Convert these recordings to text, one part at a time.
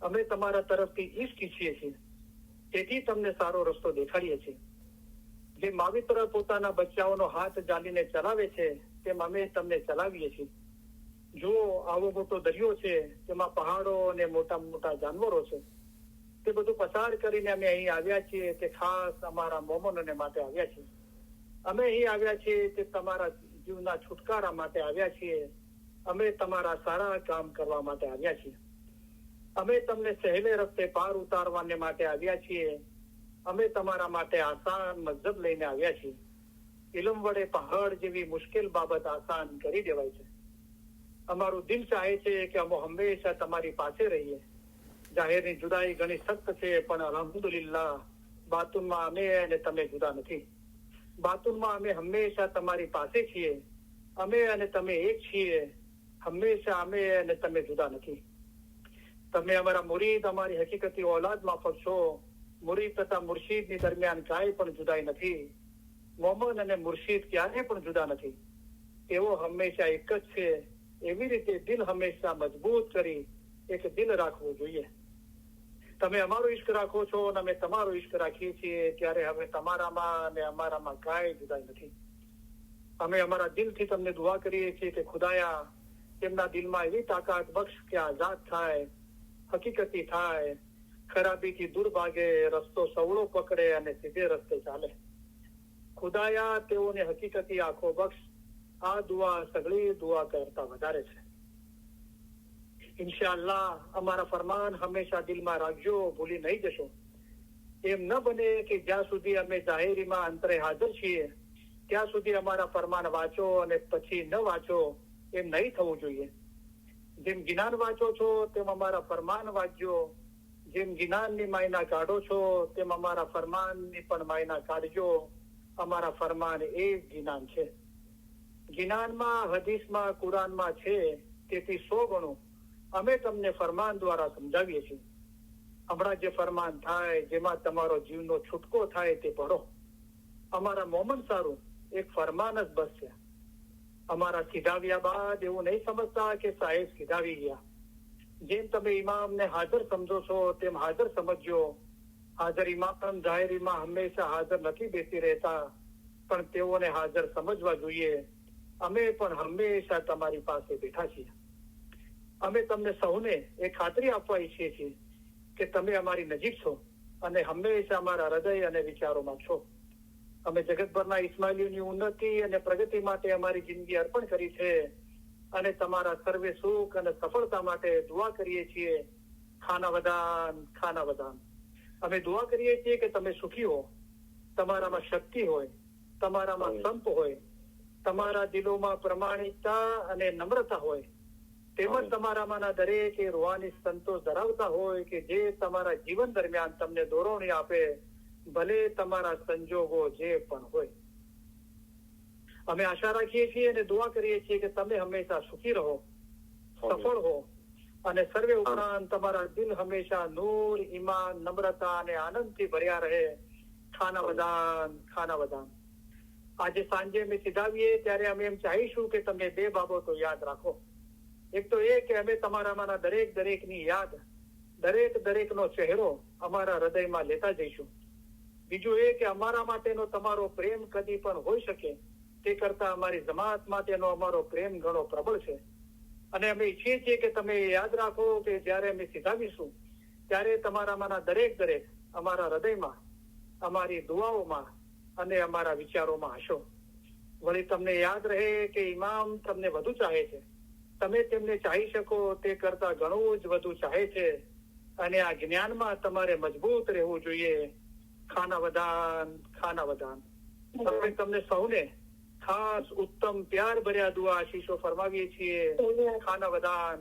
અમે તમારા તરફથી ઈષ્ટ ઈચ્છીએ છીએ, તેથી તમને સારો રસ્તો દેખાડીએ છીએ. જે માવિત્ર પોતાના બચ્ચાઓનો હાથ જાલીને ચલાવે છે તેમ અમે તમને ચલાવીએ છીએ. જુઓ, આવો મોટો દરિયો છે, તેમાં પહાડો અને મોટા મોટા જાનવરો છે. તે બધું પસાર કરીને અમે અહીં આવ્યા છીએ તે ખાસ અમારા મોમનોને માટે આવ્યા છીએ. અમે અહીં આવ્યા છીએ તે તમારા જીવના છુટકારા માટે આવ્યા છીએ. અમે તમારા સારા કામ કરવા માટે આવ્યા છીએ. અમે તમને સહેલે રસ્તે પાર ઉતારવાને માટે આવ્યા છીએ. અમે તમારા માટે આસાન મઝહબ લઈને આવ્યા છીએ. ઇલમ વડે પહાડ જેવી મુશ્કેલ બાબત આસાન કરી દેવાય છે. અમારું દિલ ચાહે છે કે અમે હંમેશા તમારી પાસે રહીએ. જાહેરની જુદાઈ ઘણી સખ્ત છે, પણ અલ્હમ્દુલિલ્લાહ બાતુનમાં અમે અને તમે જુદા નથી. બાતુનમાં અમે હંમેશા તમારી પાસે છીએ. અમે અને તમે એક છીએ. હંમેશા અમે અને તમે જુદા નથી. તમે અમારા મુરીદ, અમારી હકીકતી ઓલાદ માફક છો. મુરીદ તથા મુર્શીદની દરમિયાન કાંઈ પણ જુદાઈ નથી. મોમન અને મુર્શીદ ક્યારે પણ જુદા નથી. તેઓ હંમેશા એક જ છે. એવી રીતે દિલ હંમેશા મજબૂત કરી એક દિલ રાખવું જોઈએ. તમે અમારો ઈશ્ક રાખો છો અને અમે તમારો ઈશ્ક રાખીએ છીએ, ત્યારે હવે તમારામાં અને અમારામાં કાંઈ જુદાઈ નથી. અમે અમારા દિલથી તમને દુઆ કરીએ છીએ કે ખુદાયા તેમના દિલમાં એવી તાકાત બક્ષ કે આઝાદ થાય, હકીકતી થાય, ખરાબીથી દૂર ભાગે, રસ્તો સવળો પકડે અને સીધે રસ્તે ચાલે. ખુદાયા તેઓને હકીકતી આંખો બક્ષ. આ દુઆ સગળી દુઆ કરતા વધારે છે. ઇન્શાઅલ્લાહ અમારા ફરમાન હંમેશા દિલમાં રાખજો, ભૂલી નહીં જશો. એમ ન બને કે જ્યાં સુધી અમે જાહેરીમાં અંતરે હાજર છીએ ત્યાં સુધી અમારા ફરમાન વાંચો અને પછી ન વાંચો, એમ નહીં થવું જોઈએ. જેમ જ્ઞાન વાંચો છો તેમ અમારા ફરમાન વાંચજો. જેમ જ્ઞાનની માયના કાઢો છો તેમ અમારા ફરમાનની પણ માયના કાઢજો. અમારા ફરમાન એ જ જ્ઞાન છે. જ્ઞાનમાં, હદીસમાં, કુરાનમાં છે, તેથી 100 ગણું અમે તમને ફરમાન દ્વારા સમજાવીએ છીએ. હમણાં જે ફરમાન થાય, જેમાં તમારો જીવનો છૂટકો થાય તે પઢો. અમારા મોમન સારું એક ફરમાન જ બસ છે. અમારા સિધાવ્યા બાદ એવું નહીં સમજતા કે સાહેબ સિધાવી ગયા. જેમ તમે ઇમામને હાજર સમજો છો તેમ હાજર સમજજો. હાજર ઇમામ જાહેરીમાં હંમેશા હાજર નથી બેસી રહેતા, પણ તેઓને હાજર સમજવા જોઈએ. અમે પણ હંમેશા તમારી પાસે બેઠા છીએ. અમે તમને સૌને એ ખાતરી આપવા ઈચ્છીએ છીએ કે તમે અમારી નજીક છો અને હંમેશા અમારા હૃદય અને વિચારોમાં છો. અમે જગતભરના ઇસ્માઇલીઓની ઉન્નતિ અને પ્રગતિ માટે અમારી જિંદગી અર્પણ કરી છે અને તમારા સર્વે સુખ અને સફળતા માટે દુઆ કરીએ છીએ. ખાના વદાન, ખાના વદાન. અમે દુઆ કરીએ છીએ કે તમે સુખી હો, તમારામાં શક્તિ હોય, તમારામાં સંપ હોય, તમારા દિલોમાં પ્રમાણિકતા અને નમ્રતા હોય, તેમજ તમારામાંના દરેક એ રૂહાની સંતોષ ધરાવતા હોય કે જે તમારા જીવન દરમિયાન તમને દોરવણી આપે, ભલે તમારા સંજોગો જે પણ હોય. અમે આશા રાખીએ છીએ અને દુઆ કરીએ છીએ કે તમે હંમેશા સુખી રહો, સફળ હો અને સર્વે ઉપરાંત તમારા દિલ હંમેશા નૂર, ઈમાન, નમ્રતા અને આનંદથી ભર્યા રહે. ખાના વદાન, ખાના વદાન. આજે સાંજે અમે સિધાવીએ ત્યારે અમે એમ ચાહીશું કે તમે 2 બાબતો યાદ રાખો. એક તો એ કે અમે તમારામાંના દરેકની યાદ, દરેકનો ચહેરો અમારા હૃદયમાં લેતા જઈશું. બીજું એ કે અમારા માટેનો તમારો પ્રેમ કદી પણ હોઈ શકે તે કરતા અમારી જમાત માટેનો અમારો પ્રેમ ઘણો પ્રબળ છે. અને અમે ઈચ્છીએ છીએ કે તમે યાદ રાખો કે જ્યારે અમે સિધાવીશું ત્યારે તમારામાંના દરેક અમારા હૃદયમાં, અમારી દુઆઓમાં અને અમારા વિચારોમાં હશો. વળી તમને યાદ રહે કે ઇમામ તમને વધુ ચાહે છે. તમે તેમને ચાહી શકો તે કરતા ઘણું જ વધુ ચાહે છે અને આ જ્ઞાનમાં તમારે મજબૂત રહેવું જોઈએ. ખાના વદાન, ખાના વદાન. અમે તમને સૌને ખાસ ઉત્તમ પ્યાર ભર્યા દુઆ આશીષો ફરમાવીએ છીએ. ખાના વદાન,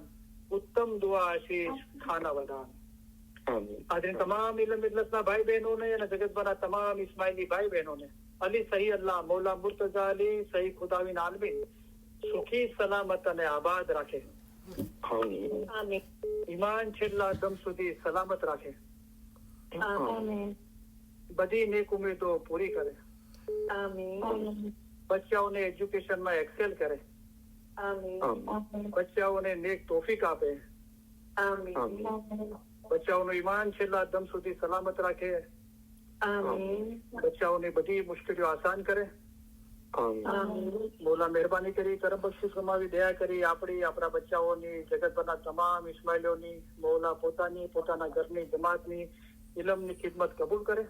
ઉત્તમ દુઆ આશીષ, ખાના વદાન. આજે તમામ ઇલ્મ મિલ્લતના ભાઈ બહેનોને અને જગતભરના તમામ ઇસ્માઇલી ભાઈ બહેનોને અલી સહી અલ્લાહ મૌલા મુર્તઝા અલી સહી ખુદાવીન આલમીન સુખી, સલામત અને આબાદ રાખે. ઈમાન છેલ્લા દમ સુધી સલામત રાખે. બધી નેક ઉમેદો પૂરી કરે. બચ્ચાઓને એજ્યુકેશનમાં એક્સેલ કરે. બચ્ચાઓને નેક તોફીક આપે. બચ્ચાઓનું ઈમાન છેલ્લા દમ સુધી સલામત રાખે. આમીન. બચ્ચાઓની બધી મુશ્કેલીઓ આસાન કરે. આમીન. મોલા મહેરબાની કરી, કરમ બક્ષી ફરમાવી, દયા કરી આપણા બચ્ચાઓની, જગતભરના તમામ ઇસ્માઇલોની, મોલા પોતાની, પોતાના ઘરની, જમાતની, ઇલમની ખિદમત કબૂલ કરે.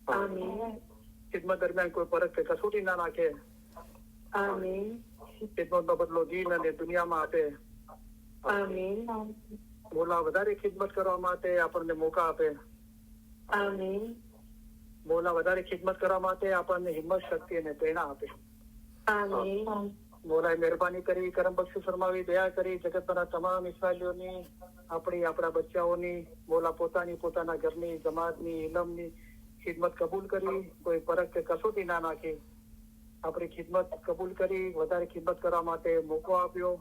આમીન. ખિદમત દરમિયાન કોઈ પરખ કે કસોટી ના નાખે. આમીન. ખિદમતનો બદલો દીન અને દુનિયામાં આપે. આમીન. મોલા વધારે ખિદમત કરવા માટે આપણને મોકા આપે. આમીન. મોલા વધારે ખિદમત કરવા માટે આપણને હિંમત, શક્તિ અને પ્રેરણા આપે. આમીન. મોલાએ મહેરબાની કરી, કરમ બક્ષી ફરમાવી, દયા કરી જગતના તમામ ઇસ્રાએલીઓની, આપણા બચ્ચાઓની, મોલા પોતાની, પોતાના ઘરની, જમાતની, ઇલમની ખિદમત કબૂલ કરી, કોઈ પરખ કે કસોટી ના નાખી. આપણી ખિદમત કબૂલ કરી, વધારે ખિદમત કરવા માટે મોકો આપ્યો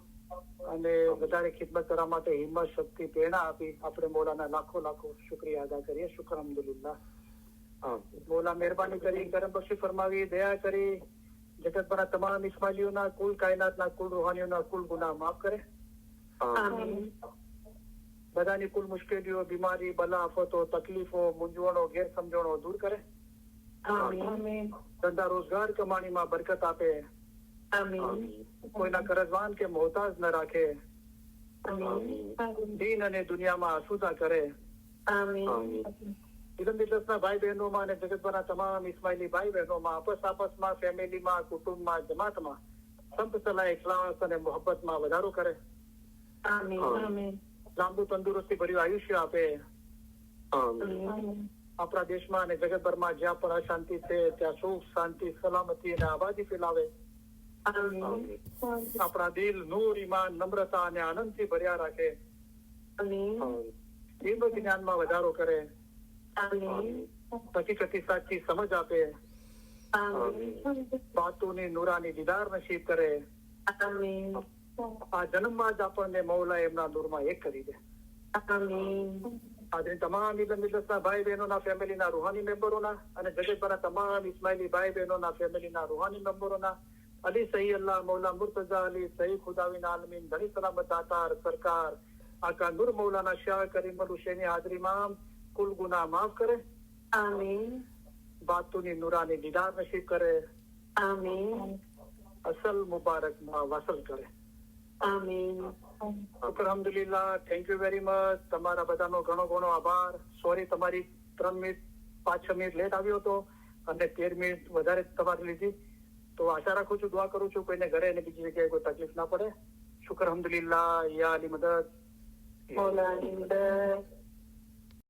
અને વધારે ખિદમત કરવા માટે હિંમત, શક્તિ, પ્રેરણા આપી. આપણે મોલાના લાખો લાખો શુક્રિયા અદા કરીએ. શુક્ર અલ્હમ્દુલિલ્લાહ. મોલા મહેરબાની કરી, કરમ બક્ષી ફરમાવી, દયા કરી જગતભરના તમામ ઇસ્માઇલીઓના, કુલ કાયનાતના, કુલ રૂહાનીઓના કુલ ગુનાહ માફ કરે. આમીન. બધાની કુલ મુશ્કેલીઓ, બીમારી, બલા, આફતો, તકલીફો, મૂંઝવણો, ગેરસમજણો દૂર કરે. આમીન. ધંધા રોજગાર કમાણીમાં બરકત આપે. આમીન. કોઈના કરજવાન કે મોહતાજ ન રાખે. આમીન. દીન અને દુનિયામાં આસુદા કરે. આમીન. ઇલમ બિદતના ભાઈ બહેનોમાં અને જગતભરના તમામ ઇસ્માઇલી ભાઈ બહેનોમાં, આપસમાં, ફેમિલીમાં, કુટુંબમાં, જમાતમાં સંપ સલાહ, ઇખલાસ અને મોહબ્બતમાં વધારો કરે. આમીન. લાંબુ તંદુરસ્તી ભર્યું આયુષ્ય આપે. આપણા દેશમાં અને જગતભરમાં જ્યાં પણ અશાંતિ છે ત્યાં સુખ, શાંતિ, સલામતી અને આબાદી ફેલાવે. આમીન. આપણા દિલ નૂર, ઈમાન, નમ્રતા અને આનંદથી ભર્યા રાખે. આમીન. ઇલ્મ જ્ઞાનમાં વધારો કરે. આમીન. હકીકતી સાચી સમજ આપે. આમીન. બાતુની નૂરાની દીદાર નસીબ કરે. આમીન. આ જન્મમાં જ આપણને મૌલા એમના નૂરમાં એક કરી દે. આમીન. આજે તમામ ઇલમ બિદતના ભાઈ બહેનોના, ફેમિલીના રૂહાની મેમ્બરોના અને જગતભરના તમામ ઇસ્માઇલી ભાઈ બહેનોના, ફેમિલીના રૂહાની મેમ્બરોના, અલી સહી અલ્લાહ, મૌલા મુર્તઝા અલી, સહી ખુદાવિન આલમીન, ઘણી સલામત દાતાર સરકાર આકા નૂર મૌલાના શાહ કરીમ હુસૈની હાજરીમાં કુલ ગુનાહ માફ કરે. આમીન. બાતુની નૂરાની દીદાર નસીબ કરે. આમીન. અસલ મુબારકમાં વસલ કરે. આમીન. અલ્હમ્દુલિલ્લાહ. Thank you very much. તમારા બધાનો ઘણો ઘણો આભાર. સોરી તમારી 3 મિનિટ 5-6 મિનિટ લેટ આવ્યો હતો અને 13 મિનિટ વધારે તમારી લીધી. તો આશા રાખું છું, દુઆ કરું છું કોઈને ઘરે અને બીજી જગ્યાએ કોઈ તકલીફ ના પડે. શુક્ર અલ્હમ્દુલિલ્લાહ. યા અલી મદદ. મોલાની મદદ.